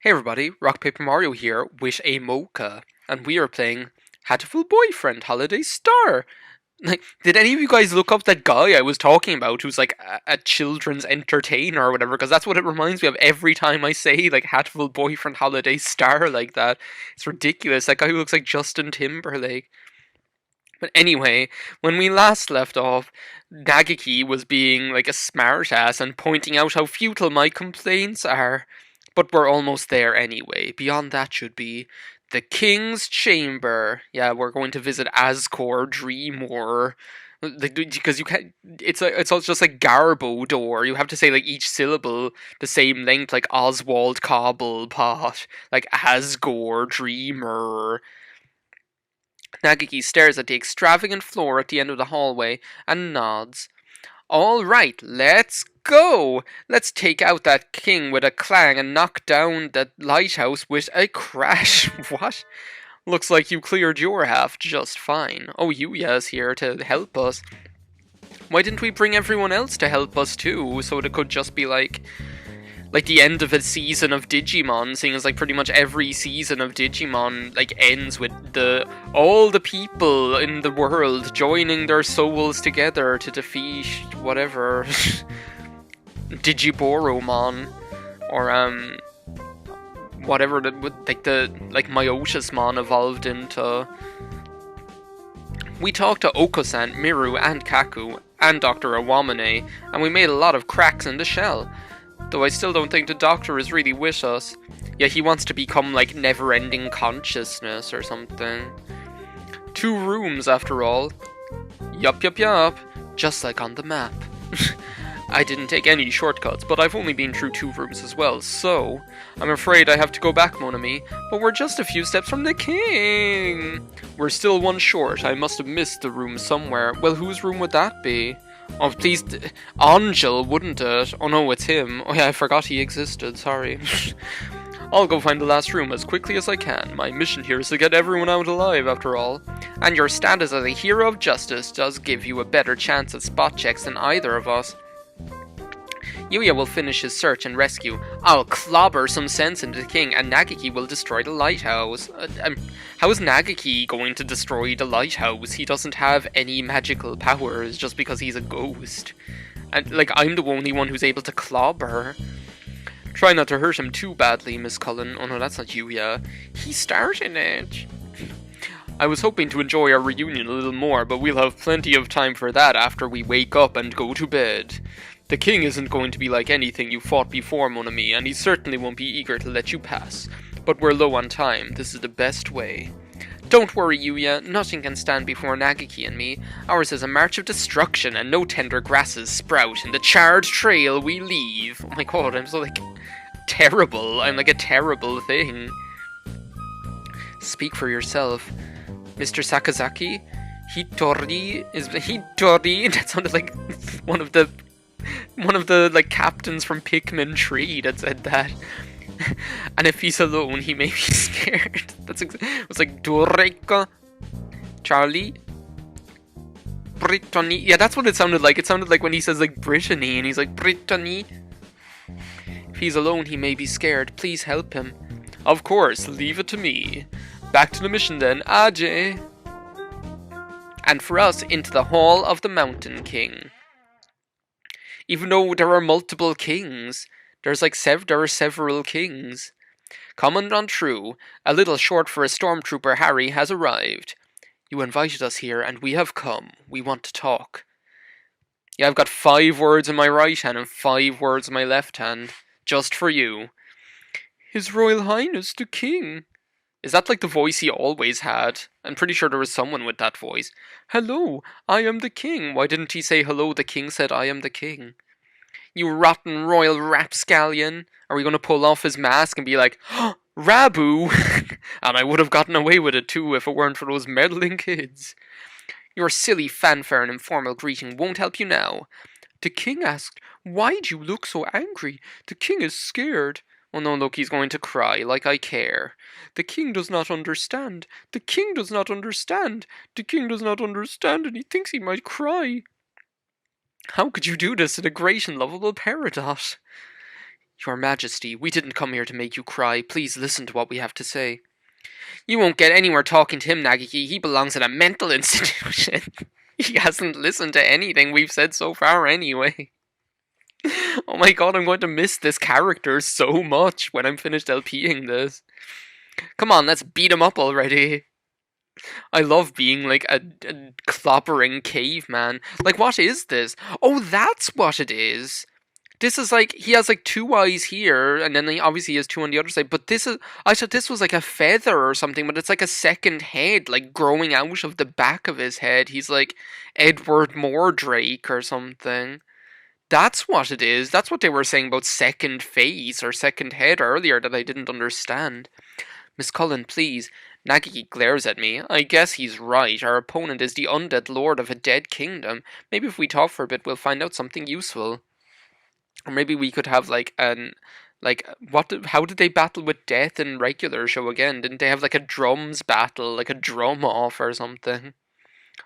Hey everybody, RockPaperMario here with a mocha, and we are playing Hatoful Boyfriend Holiday Star. Like, did any of you guys look up that guy I was talking about who's like a children's entertainer or whatever? Because that's what it reminds me of every time I say like Hatoful Boyfriend Holiday Star like that. It's ridiculous. That guy who looks like Justin Timberlake. But anyway, when we last left off, Nagiki was being like a smartass and pointing out how futile my complaints are. But we're almost there anyway. Beyond that should be the King's Chamber. Yeah, we're going to visit Ascor Dreamor. Because you can't, it's all just like Garbo door. You have to say like each syllable the same length, like Oswald Cobblepot, like Asgore Dreamer. Nagiki stares at the extravagant floor at the end of the hallway and nods. All right, let's go! Let's take out that king with a clang and knock down that lighthouse with a crash. What? Looks like you cleared your half just fine. Oh, Yuya's here to help us. Why didn't we bring everyone else to help us too, so it could just be like the end of a season of Digimon, seeing as like pretty much every season of Digimon like ends with all the people in the world joining their souls together to defeat whatever Digiboromon or whatever the Myotismon evolved into. We talked to Oko-san, Miru, and Kaku, and Dr. Awamane, and we made a lot of cracks in the shell. Though I still don't think the doctor is really with us. Yeah, he wants to become like never-ending consciousness or something. 2 rooms after all. Yup. Just like on the map. I didn't take any shortcuts, but I've only been through 2 rooms as well, so I'm afraid I have to go back, mon ami, but we're just a few steps from the king! We're still 1 short. I must have missed the room somewhere. Well, whose room would that be? Oh, please, Angel, wouldn't it? Oh no, it's him. Oh yeah, I forgot he existed, sorry. I'll go find the last room as quickly as I can. My mission here is to get everyone out alive, after all. And your status as a hero of justice does give you a better chance at spot checks than either of us. Yuya will finish his search and rescue. I'll clobber some sense into the king, and Nagiki will destroy the lighthouse. How is Nagiki going to destroy the lighthouse? He doesn't have any magical powers just because he's a ghost. And, like, I'm the only one who's able to clobber. Try not to hurt him too badly, Miss Cullen. Oh no, that's not Yuya. He started it. I was hoping to enjoy our reunion a little more, but we'll have plenty of time for that after we wake up and go to bed. The king isn't going to be like anything you fought before, mon ami, and he certainly won't be eager to let you pass. But we're low on time. This is the best way. Don't worry, Yuya. Nothing can stand before Nagiki and me. Ours is a march of destruction, and no tender grasses sprout in the charred trail we leave. Oh my god, I'm so, like, terrible. I'm like a terrible thing. Speak for yourself. Mr. Sakazaki? Hitori? That sounded like one of the like captains from Pikmin 3 that said that. And if he's alone, he may be scared. It's like Doreka, Charlie, Brittany. Yeah, that's what it sounded like. It sounded like when he says like Brittany, and he's like Brittany. If he's alone, he may be scared. Please help him. Of course, leave it to me. Back to the mission then, Ajay. And for us, into the Hall of the Mountain King. Even though there are multiple kings, there are several kings. Commandant True, a little short for a stormtrooper Harry, has arrived. You invited us here, and we have come. We want to talk. Yeah, I've got 5 words in my right hand and 5 words in my left hand, just for you. His Royal Highness the King. Is that like the voice he always had? I'm pretty sure there was someone with that voice. Hello, I am the king. Why didn't he say hello? The king said I am the king. You rotten royal rapscallion. Are we going to pull off his mask and be like, oh, Rabu? And I would have gotten away with it too if it weren't for those meddling kids. Your silly fanfare and informal greeting won't help you now. The king asked, why do you look so angry? The king is scared. Oh no, look, he's going to cry, like I care. The king does not understand. The king does not understand. The king does not understand, and he thinks he might cry. How could you do this to the great and lovable Peridot? Your Majesty, we didn't come here to make you cry. Please listen to what we have to say. You won't get anywhere talking to him, Nagiki. He belongs in a mental institution. He hasn't listened to anything we've said so far anyway. Oh my god, I'm going to miss this character so much when I'm finished LPing this. Come on, let's beat him up already. I love being like a clobbering caveman. Like, what is this? Oh, that's what it is. This is like, he has like 2 eyes here, and then he obviously has 2 on the other side, but this is, I thought this was like a feather or something, but it's like a second head, like growing out of the back of his head. He's like Edward Mordrake or something. That's what it is. That's what they were saying about second face or second head earlier that I didn't understand. Miss Cullen, please. Nagiki glares at me. I guess he's right. Our opponent is the undead lord of a dead kingdom. Maybe if we talk for a bit, we'll find out something useful. Or maybe we could have like how did they battle with death in regular show again? Didn't they have like a drums battle, like a drum off or something?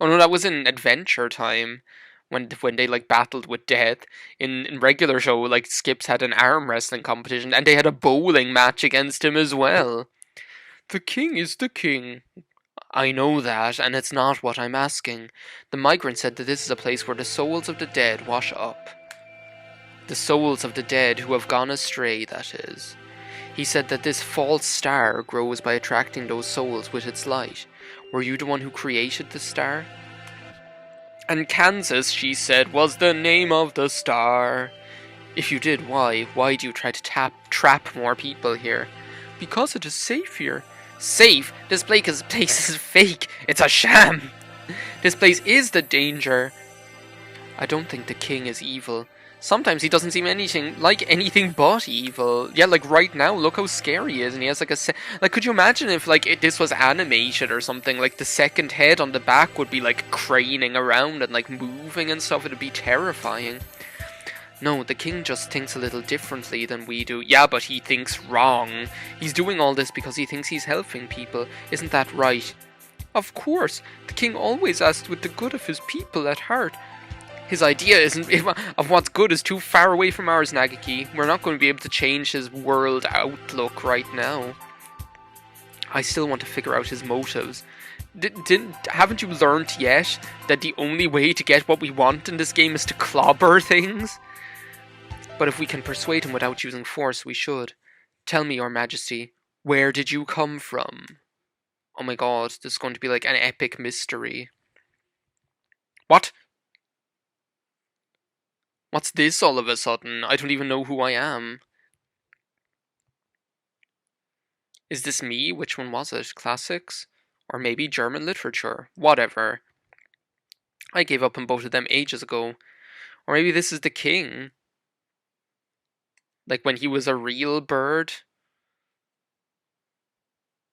Oh no, that was in Adventure Time when they like battled with death. In regular show, like Skips had an arm wrestling competition and they had a bowling match against him as well. The king is the king. I know that, and it's not what I'm asking. The migrant said that this is a place where the souls of the dead wash up. The souls of the dead who have gone astray, that is. He said that this false star grows by attracting those souls with its light. Were you the one who created the star? And Kansas, she said, was the name of the star. If you did, why? Why do you try to trap more people here? Because it is safe here. Safe? This place is fake. It's a sham. This place is the danger. I don't think the king is evil. Sometimes he doesn't seem anything but evil. Yeah, like right now, look how scary he is, and he has like like, could you imagine if like this was animated or something? Like the second head on the back would be like craning around and like moving and stuff. It'd be terrifying. No, the king just thinks a little differently than we do. Yeah, but he thinks wrong. He's doing all this because he thinks he's helping people. Isn't that right? Of course. The king always acts with the good of his people at heart. His idea of what's good is too far away from ours, Nagiki. We're not going to be able to change his world outlook right now. I still want to figure out his motives. Haven't you learned yet that the only way to get what we want in this game is to clobber things? But if we can persuade him without using force, we should. Tell me, Your Majesty, where did you come from? Oh my god, this is going to be like an epic mystery. What? What's this all of a sudden? I don't even know who I am. Is this me? Which one was it? Classics? Or maybe German literature? Whatever. I gave up on both of them ages ago. Or maybe this is the king. Like when he was a real bird?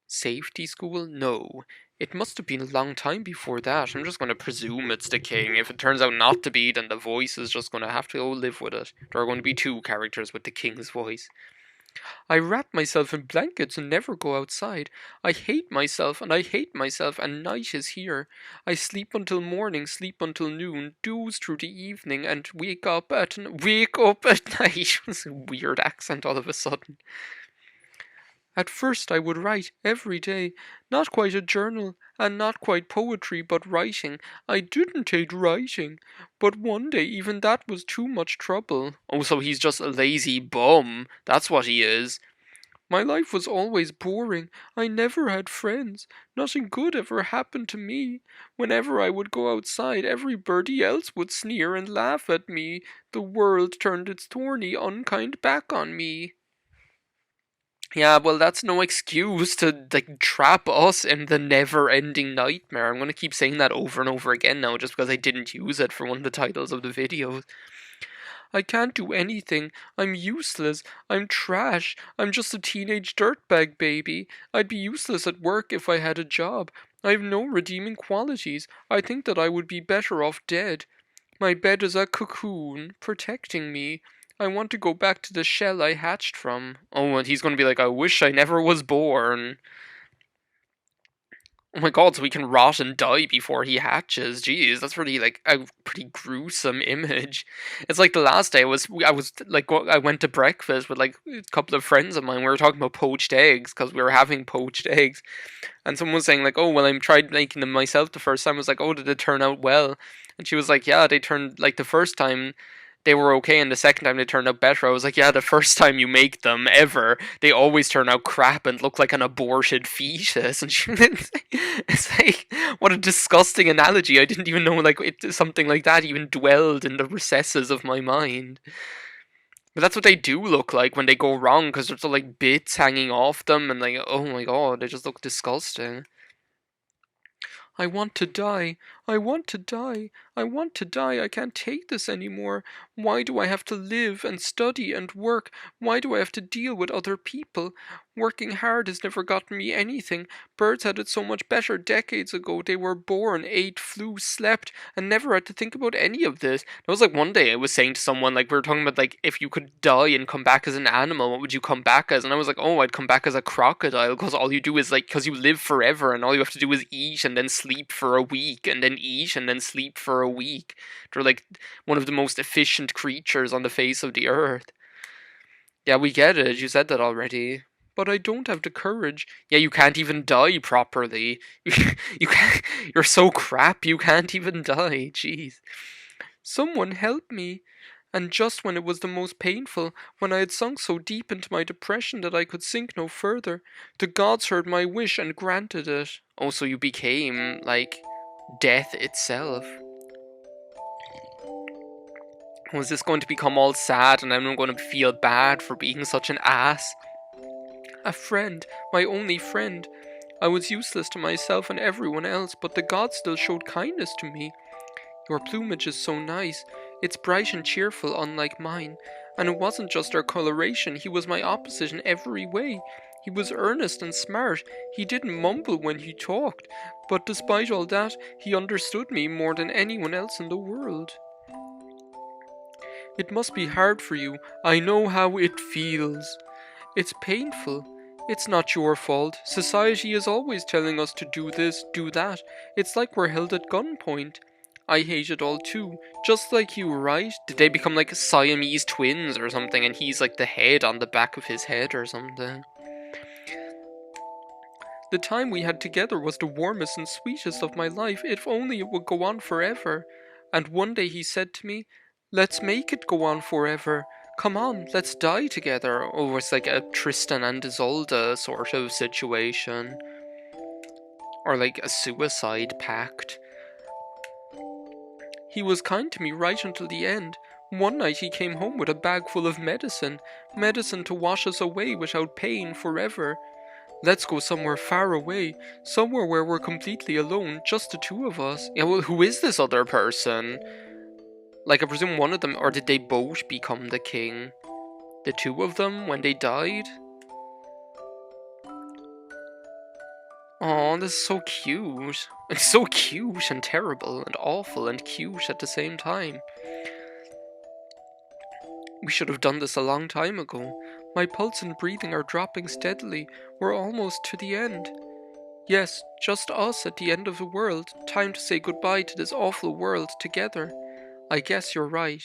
Safety school? No. It must have been a long time before that. I'm just going to presume it's the king. If it turns out not to be, then the voice is just going to have to go live with it. There are going to be 2 characters with the king's voice. I wrap myself in blankets and never go outside. I hate myself, and night is here. I sleep until morning, sleep until noon, doze through the evening, and wake up at night. It's a weird accent all of a sudden. At first I would write every day, not quite a journal, and not quite poetry, but writing. I didn't hate writing, but one day even that was too much trouble. Oh, so he's just a lazy bum. That's what he is. My life was always boring. I never had friends. Nothing good ever happened to me. Whenever I would go outside, everybody else would sneer and laugh at me. The world turned its thorny, unkind back on me. Yeah, well, that's no excuse to like trap us in the never-ending nightmare. I'm gonna keep saying that over and over again now, just because I didn't use it for one of the titles of the videos. I can't do anything. I'm useless. I'm trash. I'm just a teenage dirtbag baby. I'd be useless at work if I had a job. I've no redeeming qualities. I think that I would be better off dead. My bed is a cocoon, protecting me. I want to go back to the shell I hatched from. Oh, and he's going to be like, I wish I never was born. Oh my god, so he can rot and die before he hatches. Jeez, that's really like a pretty gruesome image. It's like the last day I was like I went to breakfast with like a couple of friends of mine. We were talking about poached eggs because we were having poached eggs, and someone was saying like, "Oh, well, I tried making them myself the first time." I was like, "Oh, did it turn out well?" And she was like, "Yeah, they turned like the first time." They were okay, and the second time they turned out better. I was like, yeah, the first time you make them ever, they always turn out crap and look like an aborted fetus. And it's like, what a disgusting analogy. I didn't even know like something like that even dwelled in the recesses of my mind. But that's what they do look like when they go wrong, because there's like bits hanging off them, and like, oh my god, they just look disgusting. I want to die. I want to die. I want to die. I can't take this anymore. Why do I have to live and study and work? Why do I have to deal with other people? Working hard has never gotten me anything. Birds had it so much better decades ago. They were born, ate, flew, slept, and never had to think about any of this. That was like one day I was saying to someone, like, we were talking about, like, if you could die and come back as an animal, what would you come back as? And I was like, oh, I'd come back as a crocodile, because all you do is, like, because you live forever, and all you have to do is eat and then sleep for a week, and then eat and then sleep for a week. They're, like, one of the most efficient creatures on the face of the earth. Yeah, we get it. You said that already. But I don't have the courage. Yeah, you can't even die properly. You can't, you're so crap, you can't even die. Jeez. Someone help me. And just when it was the most painful, when I had sunk so deep into my depression that I could sink no further, the gods heard my wish and granted it. Oh, so you became, like, death itself. Was this going to become all sad and I'm going to feel bad for being such an ass? A friend, my only friend. I was useless to myself and everyone else, but the gods still showed kindness to me. Your plumage is so nice. It's bright and cheerful, unlike mine. And it wasn't just our coloration, he was my opposite in every way. He was earnest and smart. He didn't mumble when he talked, but despite all that, he understood me more than anyone else in the world. It must be hard for you. I know how it feels. It's painful. It's not your fault. Society is always telling us to do this, do that. It's like we're held at gunpoint. I hate it all too. Just like you, right? Did they become like Siamese twins or something, and he's like the head on the back of his head or something? The time we had together was the warmest and sweetest of my life. If only it would go on forever. And one day he said to me, let's make it go on forever. Come on, let's die together. Oh, it's like a Tristan and Isolde sort of situation. Or like a suicide pact. He was kind to me right until the end. One night he came home with a bag full of medicine. Medicine to wash us away without pain forever. Let's go somewhere far away. Somewhere where we're completely alone, just the two of us. Yeah, well, who is this other person? Like, I presume one of them, or did they both become the king? The two of them, when they died? Oh, this is so cute. It's so cute and terrible and awful and cute at the same time. We should have done this a long time ago. My pulse and breathing are dropping steadily. We're almost to the end. Yes, just us at the end of the world. Time to say goodbye to this awful world together. I guess you're right.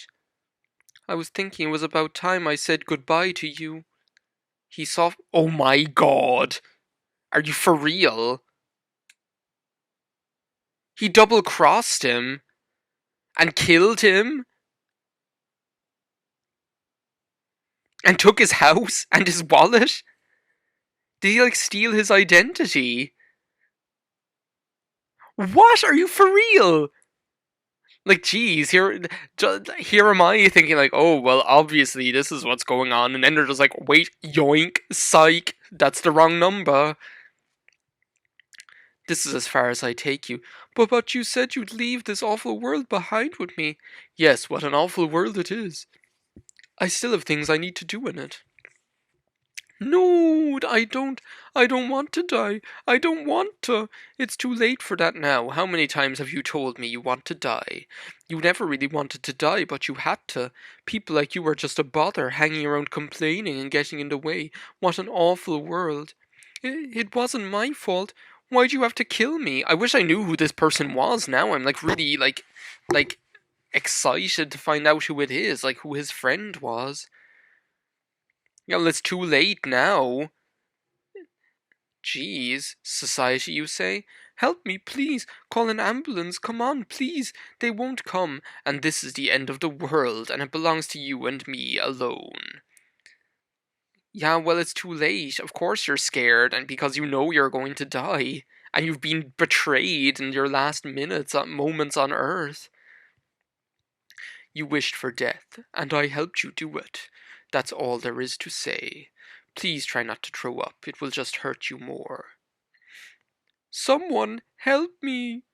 I was thinking it was about time I said goodbye to you. He saw. Oh my god! Are you for real? He double crossed him and killed him and took his house and his wallet? Did he like steal his identity? What? Are you for real? Like, geez, here am I thinking like, oh, well, obviously this is what's going on, and then they're just like, wait, yoink, psych, that's the wrong number. This is as far as I take you. But you said you'd leave this awful world behind with me. Yes, what an awful world it is. I still have things I need to do in it. No, I don't want to die. I don't want to. It's too late for that now. How many times have you told me you want to die? You never really wanted to die, but you had to. People like you are just a bother, hanging around complaining and getting in the way. What an awful world. It wasn't my fault. Why'd you have to kill me? I wish I knew who this person was now. I'm like really like excited to find out who it is, like who his friend was. Yeah, well, it's too late now. Jeez, society, you say? Help me, please. Call an ambulance. Come on, please. They won't come, and this is the end of the world, and it belongs to you and me alone. Yeah, well, it's too late. Of course you're scared, and because you know you're going to die, and you've been betrayed in your last moments on Earth. You wished for death, and I helped you do it. That's all there is to say. Please try not to throw up. It will just hurt you more. Someone help me!